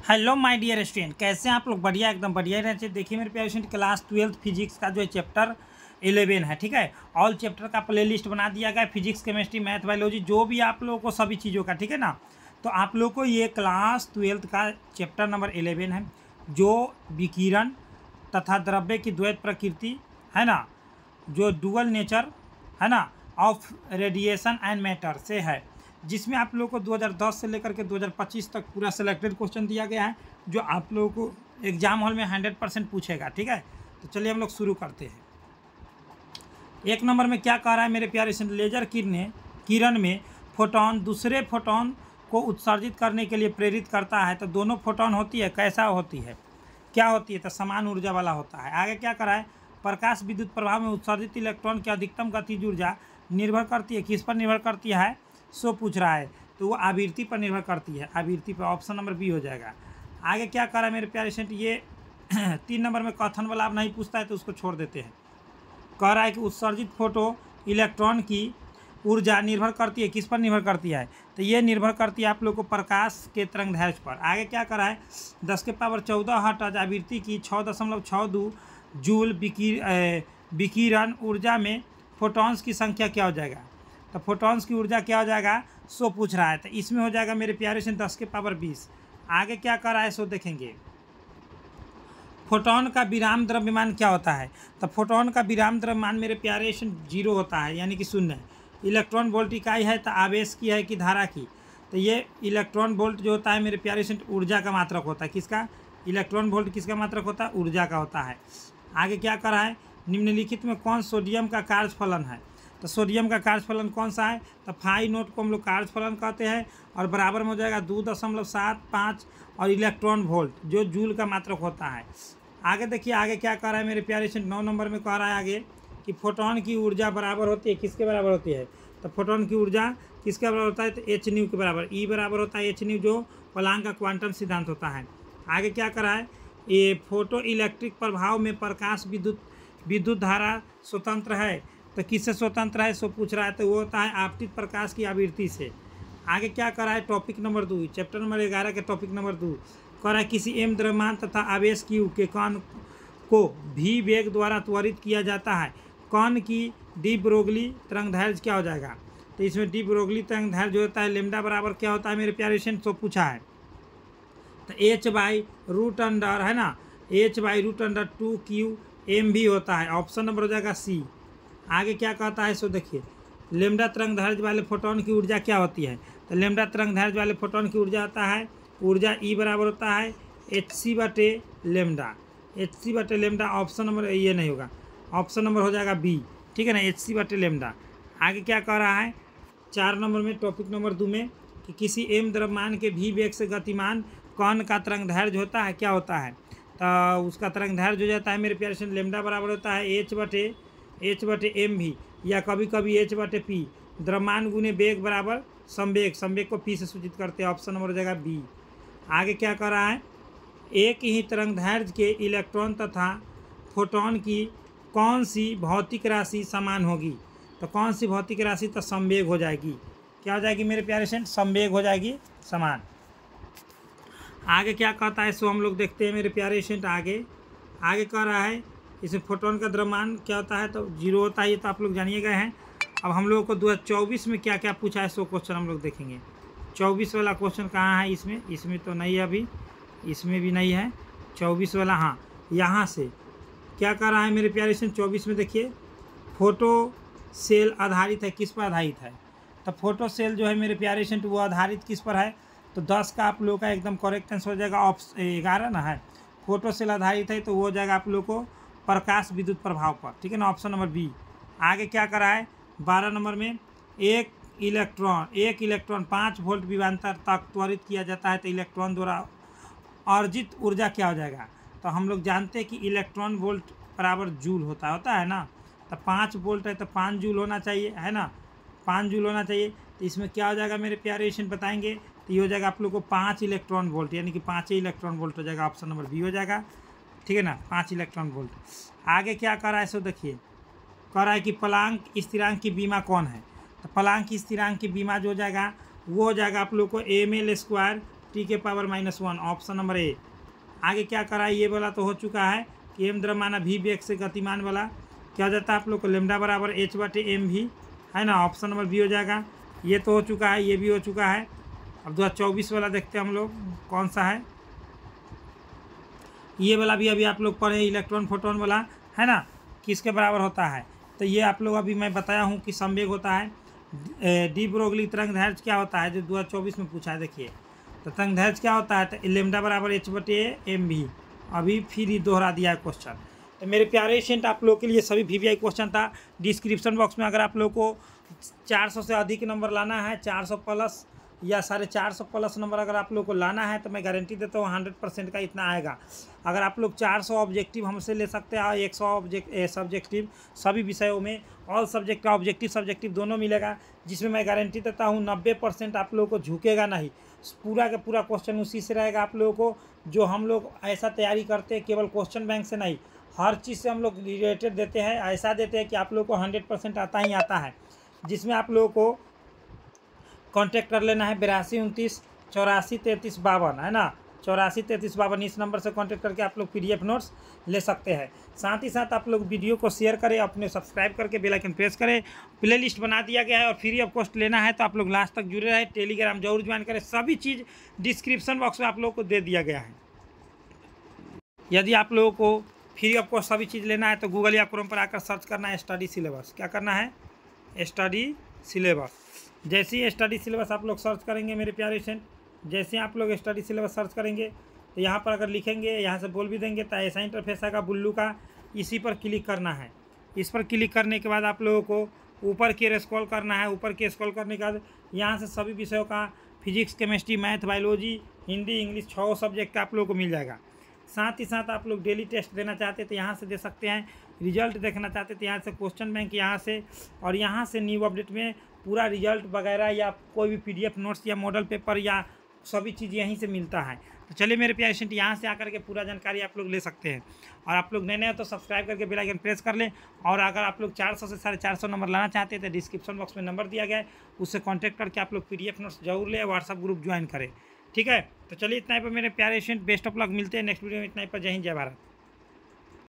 Hello my dear student, कैसे हैं आप लोग? बढ़िया, एकदम बढ़िया ही रहना चाहिए। देखिए मेरे प्यारे स्टूडेंट, क्लास 12 फिजिक्स का जो है चैप्टर 11 है, ठीक है। ऑल चैप्टर का प्लेलिस्ट बना दिया गया, फिजिक्स, केमिस्ट्री, मैथ, बायोलॉजी, जो भी आप लोगों को सभी चीज़ों का, ठीक है ना। तो आप लोगों को ये क्लास 12 का चैप्टर नंबर 11 है, जो विकिरण तथा द्रव्य की द्वैत प्रकृति है ना, जो डुअल नेचर है ना ऑफ रेडिएशन एंड मैटर से है, जिसमें आप लोगों को 2010 से लेकर के 2025 तक पूरा सिलेक्टेड क्वेश्चन दिया गया है, जो आप लोगों को एग्जाम हॉल में 100% पूछेगा, ठीक है। तो चलिए हम लोग शुरू करते हैं। एक नंबर में क्या कह रहा है मेरे प्यारे से, लेजर किरण में फोटोन दूसरे फोटोन को उत्सर्जित करने के लिए प्रेरित करता है। तो दोनों फोटोन होती है, कैसा होती है, क्या होती है? तो समान ऊर्जा वाला होता है। आगे क्या करा है, प्रकाश विद्युत प्रभाव में उत्सर्जित इलेक्ट्रॉन की अधिकतम गतिज ऊर्जा निर्भर करती है, किस पर निर्भर करती है, सो पूछ रहा है। तो वो आवृत्ति पर निर्भर करती है, आवृत्ति पर। ऑप्शन नंबर बी हो जाएगा। आगे क्या कर रहा है मेरे प्यारे स्टूडेंट, ये 3 नंबर में कथन वाला आप नहीं पूछता है तो उसको छोड़ देते हैं। कह रहा है कि उत्सर्जित फोटो इलेक्ट्रॉन की ऊर्जा निर्भर करती है, किस पर निर्भर करती है? तो ये निर्भर करती है आप लोग को प्रकाश के तरंगदैर्घ्य पर। आगे क्या करा है, 10⁻14 हर्ट्ज आवृत्ति की 6.62 जूल विकिरण ऊर्जा में फोटॉन्स की संख्या क्या हो जाएगा? तो फोटॉन्स की ऊर्जा क्या हो जाएगा, सो पूछ रहा है। तो इसमें हो जाएगा मेरे प्यारे से 10⁻20। आगे क्या कर रहा है सो देखेंगे। फोटोन का विराम द्रव्यमान क्या होता है? तो फोटोन का विराम द्रव्यमान मेरे प्यारे से 0 होता है, यानी कि शून्य है। इलेक्ट्रॉन वोल्ट इकाई है तो आवेश की है कि धारा की? तो ये इलेक्ट्रॉन वोल्ट जो होता है मेरे प्यारे से ऊर्जा का मात्रक होता है। किसका? इलेक्ट्रॉन वोल्ट किसका मात्रक होता है? ऊर्जा का होता है। आगे क्या कर रहा है, निम्नलिखित में कौन सोडियम का कार्यफलन है? तो सोडियम का कार्यफलन कौन सा है? तो फाई नोट को हम लोग कार्यफलन कहते हैं, और बराबर में हो जाएगा 2.75 और इलेक्ट्रॉन वोल्ट जो जूल का मात्रक होता है। आगे देखिए, आगे क्या कह रहा है मेरे प्यारे से, 9 नंबर में कह रहा है आगे कि फोटोन की ऊर्जा बराबर होती है, किसके बराबर होती है? तो फोटोन की ऊर्जा किसके बराबर होता है? तो एच न्यू के बराबर। ई बराबर होता है एच न्यू, जो प्लांक का क्वांटम सिद्धांत होता है। आगे क्या कर रहा है, ये फोटो इलेक्ट्रिक प्रभाव में प्रकाश विद्युत धारा स्वतंत्र है। तो किससे स्वतंत्र है, सो पूछ रहा है। तो वो होता है आपतित प्रकाश की आवृत्ति से। आगे क्या कर रहा है, टॉपिक नंबर 2, चैप्टर नंबर 11 के टॉपिक नंबर 2 कह रहा है, किसी एम द्रव्यमान तथा आवेश क्यू के कण को भी वेग द्वारा त्वरित किया जाता है। कण की डी ब्रोगली तरंगदैर्घ्य क्या हो जाएगा? तो इसमें डी ब्रोगली तरंगदैर्घ्य जो होता है लेमडा बराबर क्या होता है मेरे प्यारे स्टूडेंट, तो पूछा है। तो h/√अंडर है ना, h/√2q भी होता है। ऑप्शन नंबर हो जाएगा सी। आगे क्या कहता है सो देखिए, लेमडा तरंगदैर्घ्य वाले फोटोन की ऊर्जा क्या होती है? तो लेमडा तरंगदैर्घ्य वाले फोटोन की ऊर्जा होता है, ऊर्जा ई बराबर होता है hc/लेमडा। hc/लेमडा ऑप्शन नंबर ये नहीं होगा, ऑप्शन नंबर हो जाएगा बी, ठीक है ना, hc/लेमडा। आगे क्या कह रहा है 4 नंबर में टॉपिक नंबर 2 में कि किसी एम द्रव्यमान के भी वेग से गतिमान कण का तरंगदैर्घ्य होता है, क्या होता है? तो उसका तरंगदैर्घ्य हो जाता है मेरे प्यारे से लेमडा बराबर होता है h/m भी, या कभी कभी h/p। द्रव्यमान गुने वेग बराबर संवेग, संवेग को p से सूचित करते हैं। ऑप्शन नंबर हो जाएगा बी। आगे क्या कर रहा है, एक ही तरंगदैर्घ्य के इलेक्ट्रॉन तथा फोटोन की कौन सी भौतिक राशि समान होगी? तो कौन सी भौतिक राशि? तो संवेग हो जाएगी। क्या हो जाएगी मेरे प्यारे स्टूडेंट? संवेग हो जाएगी समान। आगे क्या कहता है सो हम लोग देखते हैं मेरे प्यारे स्टूडेंट। आगे कह रहा है इसमें फोटोन का द्रव्यमान क्या होता है? तो 0 होता है, ये तो आप लोग जानिए गए हैं। अब हम लोगों को 2024 में क्या क्या पूछा है सो क्वेश्चन हम लोग देखेंगे। 24 वाला क्वेश्चन कहाँ है? इसमें तो नहीं है, अभी इसमें भी नहीं है 24 वाला। हाँ, यहाँ से क्या कर रहा है मेरे प्यारे स्टूडेंट, 24 में देखिए, फोटो सेल आधारित है, किस पर आधारित है? तो फोटो सेल जो है मेरे प्यारे स्टूडेंट वो आधारित किस पर है? तो 10 का आप लोगों का एकदम करेक्ट आंसर हो जाएगा। 11 ना है, फोटो सेल आधारित है तो वो हो जाएगा आप लोग को प्रकाश विद्युत प्रभाव पर, ठीक है ना, ऑप्शन नंबर बी। आगे क्या करा है 12 नंबर में, एक इलेक्ट्रॉन 5 वोल्ट विभवांतर तक त्वरित किया जाता है। तो इलेक्ट्रॉन द्वारा अर्जित ऊर्जा क्या हो जाएगा? तो हम लोग जानते हैं कि इलेक्ट्रॉन वोल्ट बराबर जूल होता है ना। तो 5 वोल्ट है तो 5 जूल होना चाहिए, है ना, 5 जूल होना चाहिए। तो इसमें क्या हो जाएगा मेरे प्यारे स्टूडेंट बताएंगे? तो ये हो जाएगा आप लोग को 5 इलेक्ट्रॉन वोल्ट, यानी कि 5 ही इलेक्ट्रॉन वोल्ट हो जाएगा। ऑप्शन नंबर बी हो जाएगा, ठीक है ना, 5 इलेक्ट्रॉन वोल्ट। आगे क्या कर रहा है सो देखिए, कह रहा है कि प्लांक स्थिरांक की बीमा कौन है? तो प्लांक स्थिरांक की बीमा जो हो जाएगा वो हो जाएगा आप लोग को ml² टी के पावर -1, ऑप्शन नंबर ए। आगे क्या करा है, ये वाला तो हो चुका है कि एम द्रव्यमान भी वेग से गतिमान वाला क्या हो जाता है आप लोग को लेमडा बराबर h/mv है ना, ऑप्शन नंबर बी हो जाएगा। ये तो हो चुका है, ये भी हो चुका है। अब 2024 वाला देखते हैं हम लोग कौन सा है। ये वाला भी अभी आप लोग पढ़े, इलेक्ट्रॉन फोटोन वाला है ना, किसके बराबर होता है। तो ये आप लोग अभी मैं बताया हूँ कि संवेग होता है। डी ब्रोगली तरंगदैर्घ्य क्या होता है, जो 2024 में पूछा है। देखिए तो तरंगदैर्घ्य क्या होता है, तो लेमडा बराबर h/mv। अभी फिर ही दोहरा दिया है क्वेश्चन। तो मेरे प्यारे स्टूडेंट, आप लोग के लिए सभी VVI क्वेश्चन था। डिस्क्रिप्शन बॉक्स में अगर आप लोग को 400 से अधिक नंबर लाना है, 400 प्लस या 450 प्लस नंबर अगर आप लोग को लाना है, तो मैं गारंटी देता हूँ 100% का इतना आएगा। अगर आप लोग 400 ऑब्जेक्टिव हमसे ले सकते हैं और 100 सब्जेक्टिव सभी विषयों में, ऑल सब्जेक्ट का ऑब्जेक्टिव सब्जेक्टिव दोनों मिलेगा, जिसमें मैं गारंटी देता हूँ 90% आप लोगों को झुकेगा नहीं। पूरा का पूरा क्वेश्चन उसी से रहेगा। आप लोगों को जो हम लोग ऐसा तैयारी करते हैं, केवल क्वेश्चन बैंक से नहीं, हर चीज़ से हम लोग रिलेटेड देते हैं। ऐसा देते हैं कि आप लोग को 100% आता ही आता है, जिसमें आप लोगों को कांटेक्ट कर लेना है 82 29 84 33 52 है ना, 84 33 52। इस नंबर से कांटेक्ट करके आप लोग PDF नोट्स ले सकते हैं। साथ ही साथ आप लोग वीडियो को शेयर करें, अपने सब्सक्राइब करके बेल आइकन प्रेस करें। प्ले लिस्ट बना दिया गया है और फ्री ऑफ कॉस्ट लेना है तो आप लोग लास्ट तक जुड़े रहे। टेलीग्राम जरूर ज्वाइन करें, सभी चीज़ डिस्क्रिप्शन बॉक्स में आप लोग को दे दिया गया है। यदि आप लोगों को फ्री ऑफ कॉस्ट सभी चीज़ लेना है तो गूगल या क्रोम पर आकर सर्च करना है स्टडी सिलेबस। क्या करना है, स्टडी सिलेबस। जैसे ही स्टडी सिलेबस आप लोग सर्च करेंगे मेरे प्यारे स्टूडेंट, जैसे आप लोग स्टडी सिलेबस सर्च करेंगे तो यहाँ पर अगर लिखेंगे, यहाँ से बोल भी देंगे तो ऐसा इंटरफेस आएगा बुल्लू का, इसी पर क्लिक करना है। इस पर क्लिक करने के बाद आप लोगों को ऊपर की स्क्रॉल करना है। ऊपर के स्क्रॉल करने के बाद यहाँ से सभी विषयों का physics, chemistry, math, biology, Hindi, English 6 subject का आप लोगों को मिल जाएगा। साथ ही साथ आप लोग डेली टेस्ट देना चाहते तो यहाँ से दे सकते हैं। रिजल्ट देखना चाहते तो यहाँ से क्वेश्चन बैंक यहाँ से, और यहाँ से न्यू अपडेट में पूरा रिजल्ट वगैरह या कोई भी PDF नोट्स या मॉडल पेपर या सभी चीज़ यहीं से मिलता है। तो चलिए मेरे प्यारे स्टूडेंट, यहाँ से आकर के पूरा जानकारी आप लोग ले सकते हैं। और आप लोग नए नए तो सब्सक्राइब करके बेल आइकन प्रेस कर लें। और अगर आप लोग 400 से 450 नंबर लाना चाहते हैं तो डिस्क्रिप्शन बॉक्स में नंबर दिया गया है, उससे कॉन्टैक्ट करके आप लोग PDF नोट्स जरूर लें, व्हाट्सअप ग्रुप ज्वाइन करें। ठीक है, तो चलिए इतना ही पर मेरे प्यारे स्टूडेंट, बेस्ट ऑफ लक। मिलते हैं नेक्स्ट वीडियो में। इतना ही पर। जय हिंद, जय भारत।